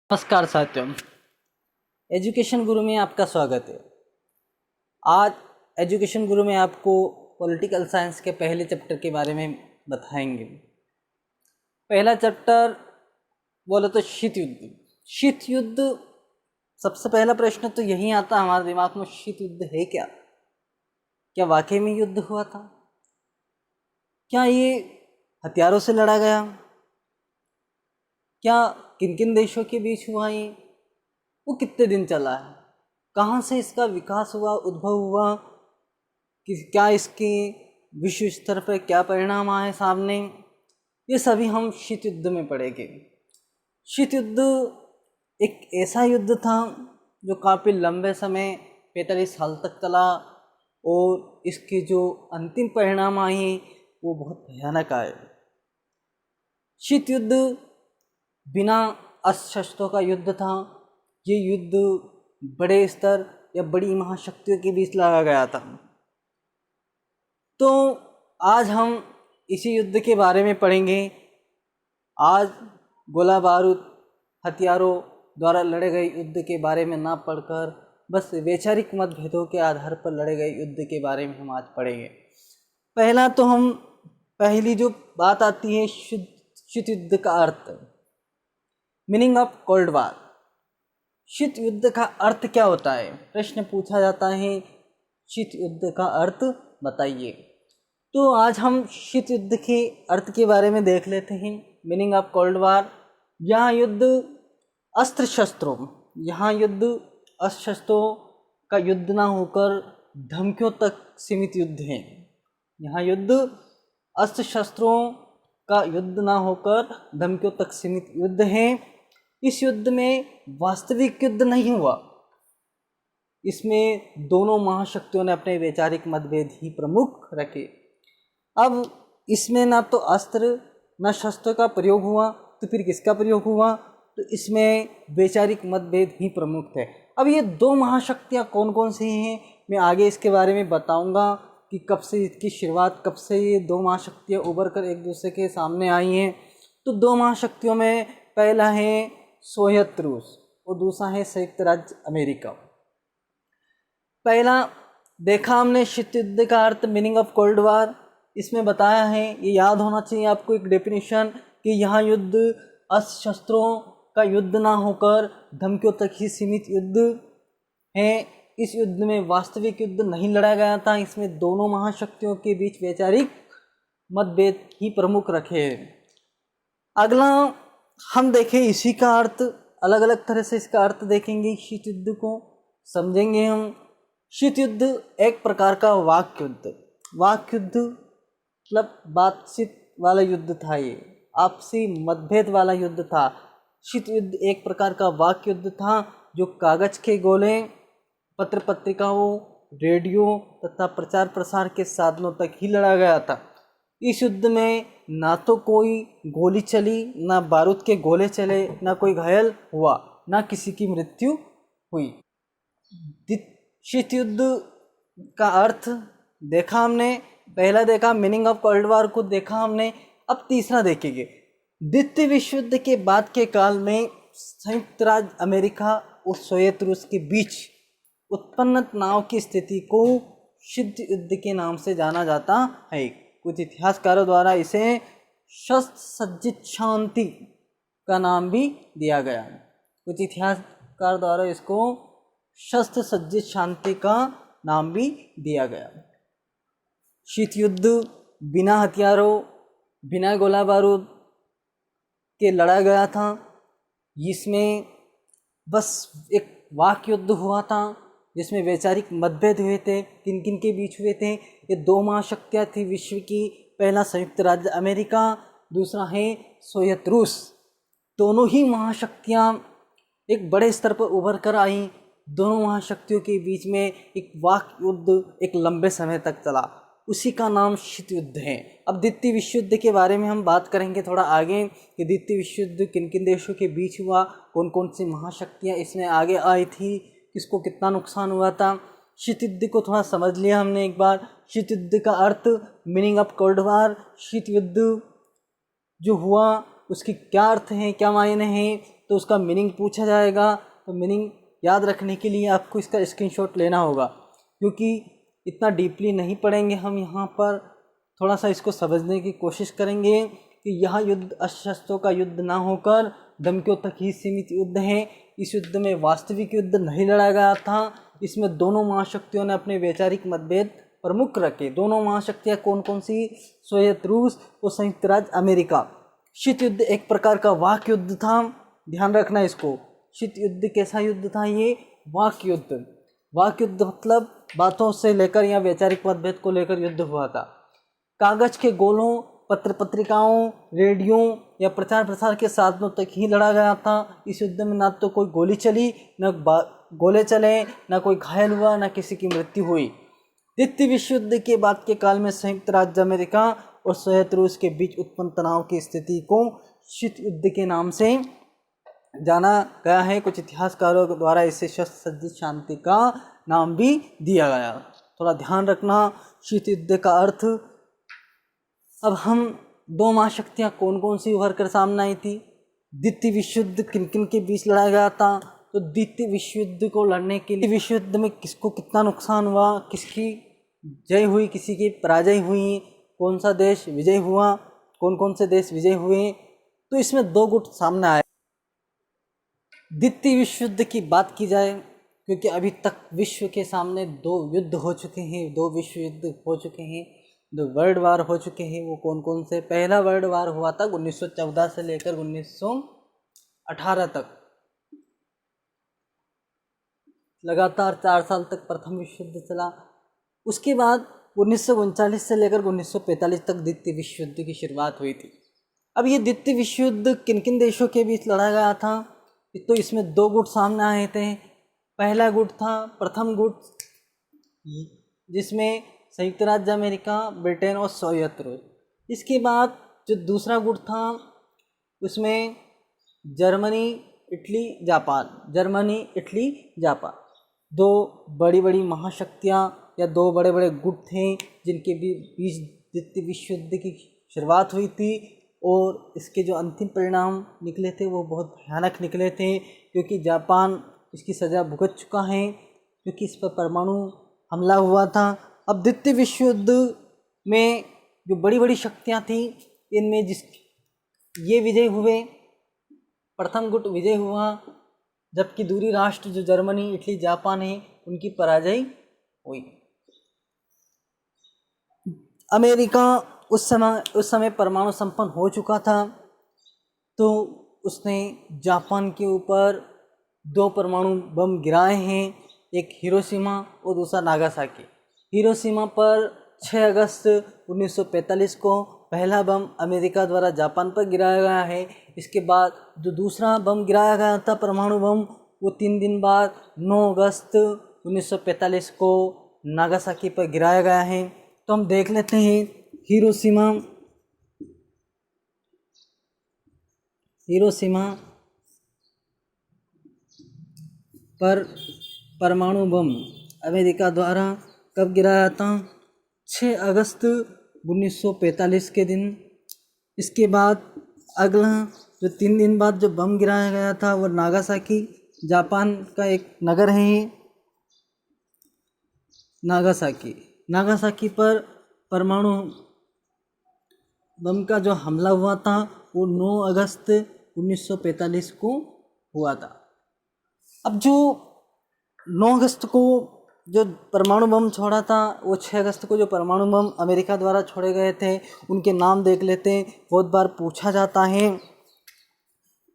नमस्कार साथियों, एजुकेशन गुरु में आपका स्वागत है। आज एजुकेशन गुरु में आपको पॉलिटिकल साइंस के पहले चैप्टर के बारे में बताएंगे। पहला चैप्टर बोले तो शीत युद्ध। शीत युद्ध, सबसे पहला प्रश्न तो यही आता हमारे दिमाग में, शीत युद्ध है क्या? क्या वाकई में युद्ध हुआ था? क्या ये हथियारों से लड़ा गया? क्या किन किन देशों के बीच हुआ ये? वो कितने दिन चला है? कहाँ से इसका विकास हुआ, उद्भव हुआ? कि क्या इसके विश्व स्तर पर क्या परिणाम आए सामने? ये सभी हम शीत युद्ध में पढ़ेंगे। शीत युद्ध एक ऐसा युद्ध था जो काफ़ी लंबे समय 45 साल तक चला और इसके जो अंतिम परिणाम आए वो बहुत भयानक आए। शीत युद्ध बिना अस्त्र शस्त्रों का युद्ध था। ये युद्ध बड़े स्तर या बड़ी महाशक्तियों के बीच लड़ा गया था। तो आज हम इसी युद्ध के बारे में पढ़ेंगे। आज गोला बारूद हथियारों द्वारा लड़े गए युद्ध के बारे में ना पढ़कर बस वैचारिक मतभेदों के आधार पर लड़े गए युद्ध के बारे में हम आज पढ़ेंगे। पहली जो बात आती है शीत युद्ध का अर्थ, मीनिंग ऑफ कोल्ड वार। शीत युद्ध का अर्थ क्या होता है? प्रश्न पूछा जाता है, शीत युद्ध का अर्थ बताइए। तो आज हम शीत युद्ध के अर्थ के बारे में देख लेते हैं। मीनिंग ऑफ कोल्ड वार, यहाँ युद्ध अस्त्र शस्त्रों का युद्ध ना होकर धमकियों तक सीमित युद्ध है। यहाँ युद्ध अस्त्र शस्त्रों का युद्ध ना होकर धमकियों तक सीमित युद्ध है। इस युद्ध में वास्तविक युद्ध नहीं हुआ। इसमें दोनों महाशक्तियों ने अपने वैचारिक मतभेद ही प्रमुख रखे। अब इसमें ना तो अस्त्र ना शस्त्र का प्रयोग हुआ, तो फिर किसका प्रयोग हुआ? तो इसमें वैचारिक मतभेद ही प्रमुख थे। अब ये दो महाशक्तियाँ कौन कौन सी हैं, मैं आगे इसके बारे में बताऊंगा कि कब से इसकी शुरुआत, कब से ये दो महाशक्तियाँ उभर कर एक दूसरे के सामने आई हैं। तो दो महाशक्तियों में पहला है सोवियत रूस और दूसरा है संयुक्त राज्य अमेरिका। पहला देखा हमने शीत युद्ध का अर्थ, मीनिंग ऑफ कोल्ड वार। इसमें बताया है, ये याद होना चाहिए आपको एक डेफिनेशन, कि यहाँ युद्ध अस्त्र शस्त्रों का युद्ध ना होकर धमकियों तक ही सीमित युद्ध है। इस युद्ध में वास्तविक युद्ध नहीं लड़ा गया था। इसमें दोनों महाशक्तियों के बीच वैचारिक मतभेद ही प्रमुख रखे हैं। अगला हम देखें इसी का अर्थ, अलग अलग तरह से इसका अर्थ देखेंगे। शीत युद्ध को समझेंगे हम। शीत युद्ध एक प्रकार का वाक्य युद्ध मतलब बातचीत वाला युद्ध था। ये आपसी मतभेद वाला युद्ध था। शीत युद्ध एक प्रकार का वाक्य युद्ध था जो कागज के गोले, पत्र पत्रिकाओं, रेडियो तथा प्रचार प्रसार के साधनों तक ही लड़ा गया था। इस युद्ध में ना तो कोई गोली चली, ना बारूद के गोले चले, ना कोई घायल हुआ, ना किसी की मृत्यु हुई। शीत युद्ध का अर्थ देखा हमने, पहला देखा मीनिंग ऑफ कोल्ड वार को देखा हमने। अब तीसरा देखेंगे। द्वितीय विश्व युद्ध के बाद के काल में संयुक्त राज्य अमेरिका और सोवियत रूस के बीच उत्पन्न तनाव की स्थिति को शीत युद्ध के नाम से जाना जाता है। कुछ इतिहासकारों द्वारा इसे शस्त्र सज्जित शांति का नाम भी दिया गया। कुछ इतिहासकार द्वारा इसको शस्त्र सज्जित शांति का नाम भी दिया गया। शीत युद्ध बिना हथियारों, बिना गोला बारूद के लड़ा गया था। इसमें बस एक वाक्य युद्ध हुआ था जिसमें वैचारिक मतभेद हुए थे। किन किन के बीच हुए थे? ये दो महाशक्तियाँ थी विश्व की। पहला संयुक्त राज्य अमेरिका, दूसरा है सोवियत रूस। दोनों ही महाशक्तियाँ एक बड़े स्तर पर उभर कर आई। दोनों महाशक्तियों के बीच में एक वाक्य युद्ध एक लंबे समय तक चला, उसी का नाम शीत युद्ध है। अब द्वितीय विश्व युद्ध के बारे में हम बात करेंगे थोड़ा आगे, कि द्वितीय विश्व युद्ध किन किन देशों के बीच हुआ, कौन कौन सी महाशक्तियाँ इसमें आगे आई थी, किसको कितना नुकसान हुआ था। शीत युद्ध को थोड़ा समझ लिया हमने एक बार। शीत युद्ध का अर्थ, मीनिंग ऑफ कोल्ड वार। शीत युद्ध जो हुआ उसके क्या अर्थ हैं, क्या मायने हैं, तो उसका मीनिंग पूछा जाएगा, तो मीनिंग याद रखने के लिए आपको इसका स्क्रीनशॉट लेना होगा, क्योंकि इतना डीपली नहीं पढ़ेंगे हम यहाँ पर, थोड़ा सा इसको समझने की कोशिश करेंगे कि यह युद्ध अस्त्र का युद्ध ना होकर धमकियों तक ही सीमित युद्ध है। इस युद्ध में वास्तविक युद्ध नहीं लड़ा गया था। इसमें दोनों महाशक्तियों ने अपने वैचारिक मतभेद प्रमुख रखे। दोनों महाशक्तियाँ कौन कौन सी? सोवियत रूस और संयुक्त राज्य अमेरिका। शीत युद्ध एक प्रकार का वाक युद्ध था, ध्यान रखना इसको। शीत युद्ध कैसा युद्ध था? ये वाक युद्ध। वाक युद्ध मतलब बातों से लेकर या वैचारिक मतभेद को लेकर युद्ध हुआ था। कागज के गोलों, पत्र पत्रिकाओं, रेडियो या प्रचार प्रसार के साधनों तक ही लड़ा गया था। इस युद्ध में ना तो कोई गोली चली, न गोले चले, ना कोई घायल हुआ, ना किसी की मृत्यु हुई। द्वितीय विश्व युद्ध के बाद के काल में संयुक्त राज्य अमेरिका और सोवियत रूस के बीच उत्पन्न तनाव की स्थिति को शीत युद्ध के नाम से जाना गया है। कुछ इतिहासकारों द्वारा इसे शस्त्र सज्जित शांति का नाम भी दिया गया। थोड़ा ध्यान रखना शीत युद्ध का अर्थ। अब हम दो महाशक्तियाँ कौन कौन सी उभर कर सामने आई थी? द्वितीय विश्व युद्ध किन किन के बीच लड़ा गया था? तो द्वितीय विश्व युद्ध को लड़ने के लिए विश्व युद्ध में किसको कितना नुकसान हुआ, किसकी जय हुई, किसी की पराजय हुई, कौन सा देश विजय हुआ, कौन कौन से देश विजय हुए, तो इसमें दो गुट सामने आए। द्वितीय विश्व युद्ध की बात की जाए, क्योंकि अभी तक विश्व के सामने दो युद्ध हो चुके हैं, दो विश्व युद्ध हो चुके हैं, दो वर्ल्ड वार हो चुके हैं। वो कौन कौन से? पहला वर्ल्ड वार हुआ था 1914 से लेकर 1918 तक, लगातार 4 साल तक प्रथम विश्व युद्ध चला। उसके बाद 1939 से लेकर 1945 तक द्वितीय विश्व युद्ध की शुरुआत हुई थी। अब ये द्वितीय विश्व युद्ध किन किन देशों के बीच लड़ा गया था? तो इसमें दो गुट सामने आए थे। पहला गुट था प्रथम गुट, जिसमें संयुक्त राज्य अमेरिका, ब्रिटेन और सोवियत रूस। इसके बाद जो दूसरा गुट था उसमें Germany, Italy, Japan. Germany, Italy, Japan, दो बड़ी बड़ी महाशक्तियाँ या दो बड़े बड़े गुट थे जिनके बीच द्वितीय विश्व युद्ध की शुरुआत हुई थी। और इसके जो अंतिम परिणाम निकले थे वो बहुत भयानक निकले थे, क्योंकि जापान इसकी सज़ा भुगत चुका है, क्योंकि इस पर परमाणु हमला हुआ था। अब द्वितीय विश्व युद्ध में जो बड़ी बड़ी शक्तियाँ थीं, इनमें ये विजय हुए, प्रथम गुट विजय हुआ, जबकि दूसरी राष्ट्र जो जर्मनी, इटली, जापान है, उनकी पराजय हुई। अमेरिका उस समय परमाणु संपन्न हो चुका था, तो उसने जापान के ऊपर 2 परमाणु बम गिराए हैं, एक हिरोशिमा और दूसरा नागासाकी। हिरोशिमा पर 6 अगस्त 1945 को पहला बम अमेरिका द्वारा जापान पर गिराया गया है। इसके बाद जो दूसरा बम गिराया गया था परमाणु बम, वो 3 दिन बाद 9 अगस्त 1945 को नागासाकी पर गिराया गया है। तो हम देख लेते हैं हिरोशिमा पर परमाणु बम अमेरिका द्वारा कब गिराया था? 6 अगस्त 1945 के दिन। इसके बाद अगला जो 3 दिन बाद जो बम गिराया गया था वो नागासाकी, जापान का एक नगर है ये नागासाकी पर परमाणु बम का जो हमला हुआ था वो 9 अगस्त 1945 को हुआ था। अब जो 9 अगस्त को जो परमाणु बम छोड़ा था, वो 6 अगस्त को जो परमाणु बम अमेरिका द्वारा छोड़े गए थे उनके नाम देख लेते हैं, बहुत बार पूछा जाता है।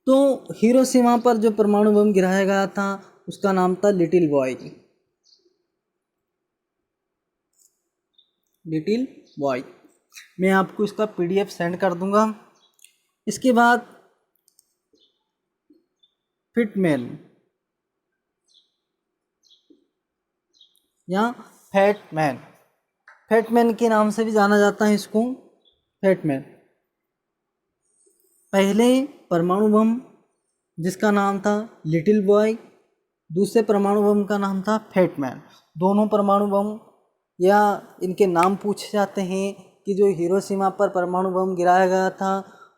तो हिरोशिमा पर जो परमाणु बम गिराया गया था उसका नाम था लिटिल बॉय। मैं आपको इसका PDF सेंड कर दूंगा। इसके बाद फिटमैन या फैटमैन के नाम से भी जाना जाता है इसको। फैटमैन पहले परमाणु बम जिसका नाम था लिटिल बॉय, दूसरे परमाणु बम का नाम था फैटमैन। दोनों परमाणु बम या इनके नाम पूछे जाते हैं कि जो हिरोशिमा पर परमाणु बम गिराया गया था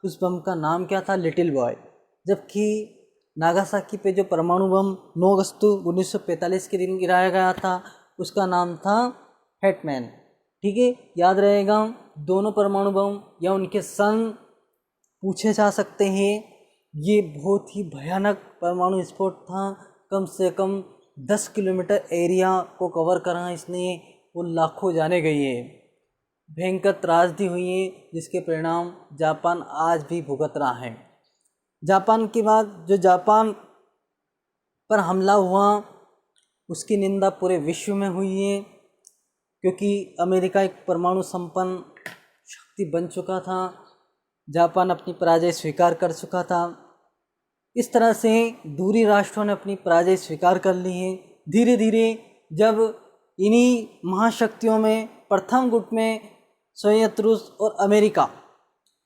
उस बम का नाम क्या था? Little boy. जबकि नागासाकी पे जो परमाणु बम 9 अगस्त 1945 के दिन गिराया गया था उसका नाम था हैटमैन। ठीक है, याद रहेगा। दोनों परमाणु बम या उनके सन पूछे जा सकते हैं। ये बहुत ही भयानक परमाणु विस्फोट था। कम से कम 10 किलोमीटर एरिया को कवर करा इसने, वो लाखों जाने गई है। भयंकर त्रासदी हुई है जिसके परिणाम जापान आज भी भुगत रहा है। जापान के बाद जो जापान पर हमला हुआ उसकी निंदा पूरे विश्व में हुई है, क्योंकि अमेरिका एक परमाणु संपन्न शक्ति बन चुका था। जापान अपनी पराजय स्वीकार कर चुका था। इस तरह से दूरी राष्ट्रों ने अपनी पराजय स्वीकार कर ली है। धीरे धीरे जब इन्हीं महाशक्तियों में प्रथम गुट में सोवियत रूस और अमेरिका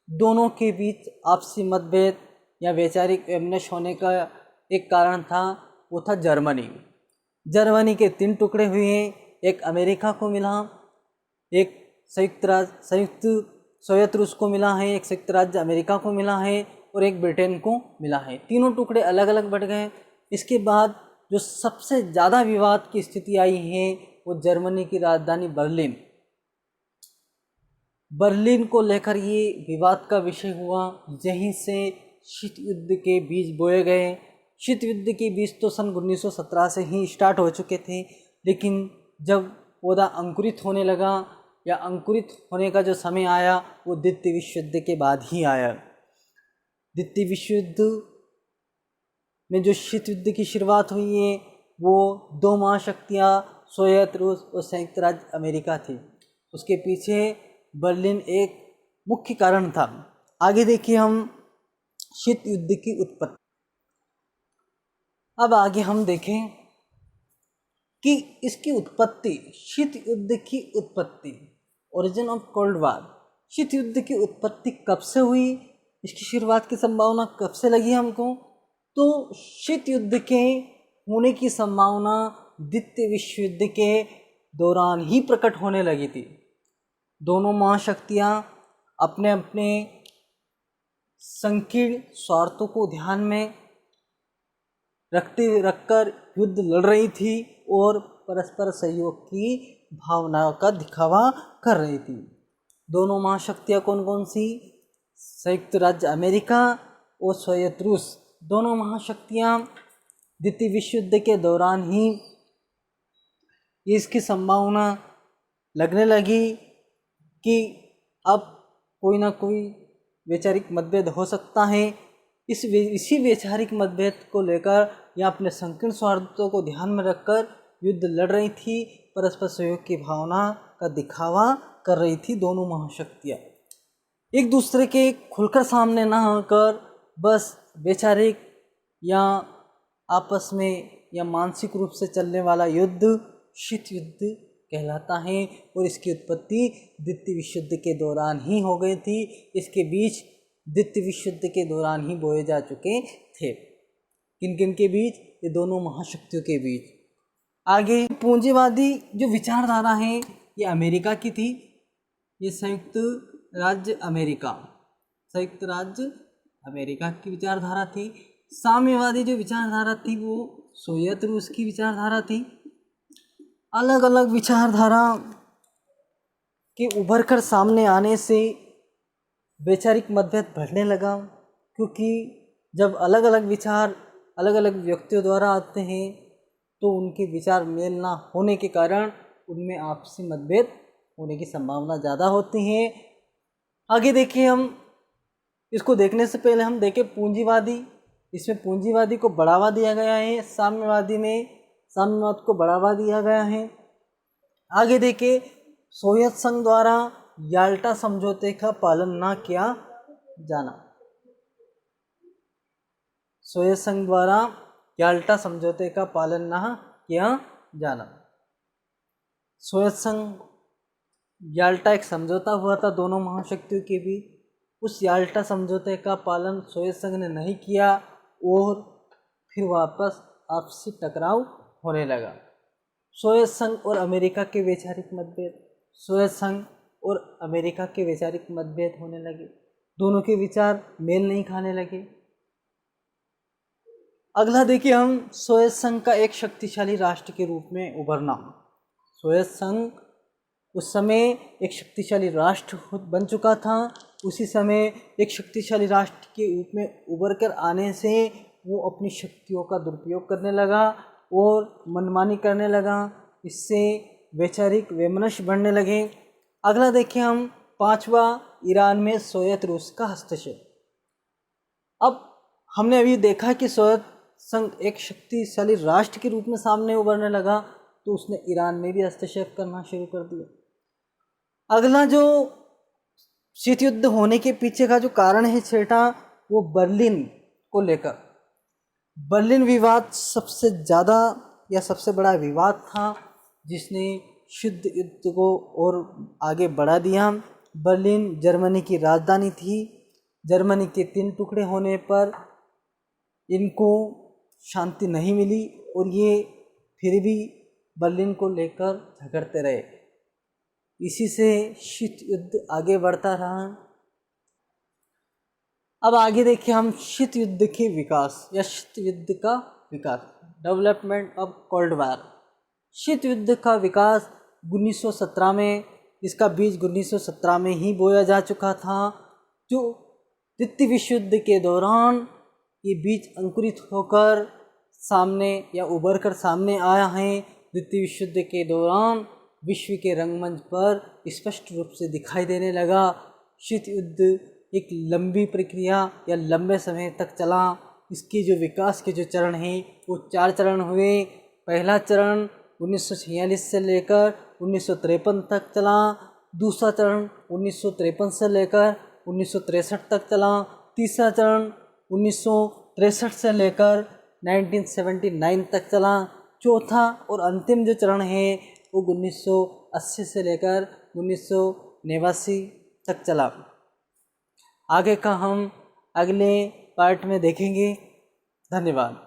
दोनों के बीच आपसी मतभेद या वैचारिक वैमनस्य होने का एक कारण था, वो था जर्मनी। जर्मनी के 3 टुकड़े हुए। एक अमेरिका को मिला, एक संयुक्त सोवियत रूस को मिला है, एक संयुक्त राज्य अमेरिका को मिला है और एक ब्रिटेन को मिला है। तीनों टुकड़े अलग अलग बढ़ गए। इसके बाद जो सबसे ज़्यादा विवाद की स्थिति आई है वो जर्मनी की राजधानी बर्लिन को लेकर ये विवाद का विषय हुआ। यहीं से शीत युद्ध के बीज बोए गए। शीत युद्ध के बीज तो सन 1917 से ही स्टार्ट हो चुके थे, लेकिन जब पौधा अंकुरित होने लगा या अंकुरित होने का जो समय आया वो द्वितीय विश्व युद्ध के बाद ही आया। द्वितीय विश्व युद्ध में जो शीत युद्ध की शुरुआत हुई है वो 2 महाशक्तियाँ सोवियत रूस और संयुक्त राज्य अमेरिका थी। उसके पीछे बर्लिन एक मुख्य कारण था। आगे देखिए हम शीत युद्ध की उत्पत्ति। अब आगे हम देखें कि इसकी उत्पत्ति, शीत युद्ध की उत्पत्ति, ओरिजिन ऑफ कोल्ड वार। शीत युद्ध की उत्पत्ति कब से हुई, इसकी शुरुआत की संभावना कब से लगी हमको? तो शीत युद्ध के होने की संभावना द्वितीय विश्व युद्ध के दौरान ही प्रकट होने लगी थी। दोनों महाशक्तियाँ अपने अपने संकीर्ण स्वार्थों को ध्यान में रखकर युद्ध लड़ रही थी और परस्पर सहयोग की भावनाओं का दिखावा कर रही थी। दोनों महाशक्तियाँ कौन कौन सी? संयुक्त राज्य अमेरिका और सोवियत रूस। दोनों महाशक्तियाँ द्वितीय विश्व युद्ध के दौरान ही इसकी संभावना लगने लगी कि अब कोई ना कोई वैचारिक मतभेद हो सकता है। इसी वैचारिक मतभेद को लेकर या अपने संकीर्ण स्वार्थों को ध्यान में रखकर युद्ध लड़ रही थी, परस्पर सहयोग की भावना का दिखावा कर रही थी। दोनों महाशक्तियाँ एक दूसरे के खुलकर सामने ना होकर बस वैचारिक या आपस में या मानसिक रूप से चलने वाला युद्ध शीत युद्ध कहलाता है और इसकी उत्पत्ति द्वितीय विश्व युद्ध के दौरान ही हो गई थी। इसके बीच द्वितीय विश्व युद्ध के दौरान ही बोए जा चुके थे। किन किन के बीच? ये दोनों महाशक्तियों के बीच। आगे पूंजीवादी जो विचारधारा है ये अमेरिका की थी, ये संयुक्त राज्य अमेरिका की विचारधारा थी। साम्यवादी जो विचारधारा थी वो सोवियत रूस की विचारधारा थी। अलग अलग विचारधारा के उभर कर सामने आने से वैचारिक मतभेद बढ़ने लगा, क्योंकि जब अलग अलग विचार अलग अलग व्यक्तियों द्वारा आते हैं तो उनके विचार मेल ना होने के कारण उनमें आपसी मतभेद होने की संभावना ज़्यादा होती है। आगे देखिए, हम इसको देखने से पहले हम देखें पूंजीवादी। इसमें पूंजीवादी को बढ़ावा दिया गया है, साम्यवादी में साम्यवाद को बढ़ावा दिया गया है। आगे देखिए, सोवियत संघ द्वारा याल्टा समझौते का पालन ना किया जाना। सोवियत संघ द्वारा याल्टा समझौते का पालन ना किया जाना। सोवियत संघ याल्टा एक समझौता हुआ था दोनों महाशक्तियों के बीच। उस याल्टा समझौते का पालन सोवियत संघ ने नहीं किया और फिर वापस आपसी टकराव होने लगा। सोवियत संघ और अमेरिका के वैचारिक मतभेद, सोवियत संघ और अमेरिका के वैचारिक मतभेद होने लगे। दोनों के विचार मेल नहीं खाने लगे। अगला देखिए हम सोवियत संघ का एक शक्तिशाली राष्ट्र के रूप में उभरना। सोवियत संघ उस समय एक शक्तिशाली राष्ट्र बन चुका था। उसी समय एक शक्तिशाली राष्ट्र के रूप में उभर कर आने से वो अपनी शक्तियों का दुरुपयोग करने लगा और मनमानी करने लगा। इससे वैचारिक वैमनस्य बढ़ने लगे। अगला देखिए हम पांचवा, ईरान में सोवियत रूस का हस्तक्षेप। अब हमने अभी देखा कि सोवियत संघ एक शक्तिशाली राष्ट्र के रूप में सामने उभरने लगा, तो उसने ईरान में भी हस्तक्षेप करना शुरू कर दिया। अगला जो शीत युद्ध होने के पीछे का जो कारण है छठा, वो बर्लिन को लेकर। बर्लिन विवाद सबसे ज़्यादा या सबसे बड़ा विवाद था जिसने शीत युद्ध को और आगे बढ़ा दिया। बर्लिन जर्मनी की राजधानी थी। जर्मनी के 3 टुकड़े होने पर इनको शांति नहीं मिली और ये फिर भी बर्लिन को लेकर झगड़ते रहे। इसी से शीत युद्ध आगे बढ़ता रहा। अब आगे देखिए हम शीत युद्ध के विकास या शीत युद्ध का विकास, डेवलपमेंट ऑफ कोल्ड वॉर। शीत युद्ध का विकास 1917 में, इसका बीज 1917 में ही बोया जा चुका था। जो द्वितीय विश्व युद्ध के दौरान ये बीज अंकुरित होकर सामने या उभर कर सामने आया है। द्वितीय विश्व युद्ध के दौरान विश्व के रंगमंच पर स्पष्ट रूप से दिखाई देने लगा। शीत युद्ध एक लंबी प्रक्रिया या लंबे समय तक चला। इसके जो विकास के जो चरण हैं वो 4 चरण हुए। पहला चरण 1946 से लेकर 1953 तक चला। दूसरा चरण 1953 से लेकर 1963 तक चला। तीसरा चरण 1963 से लेकर 1979 तक चला। चौथा और अंतिम जो चरण है वो 1980 से लेकर 1989 तक चला। आगे का हम अगले पार्ट में देखेंगे। धन्यवाद।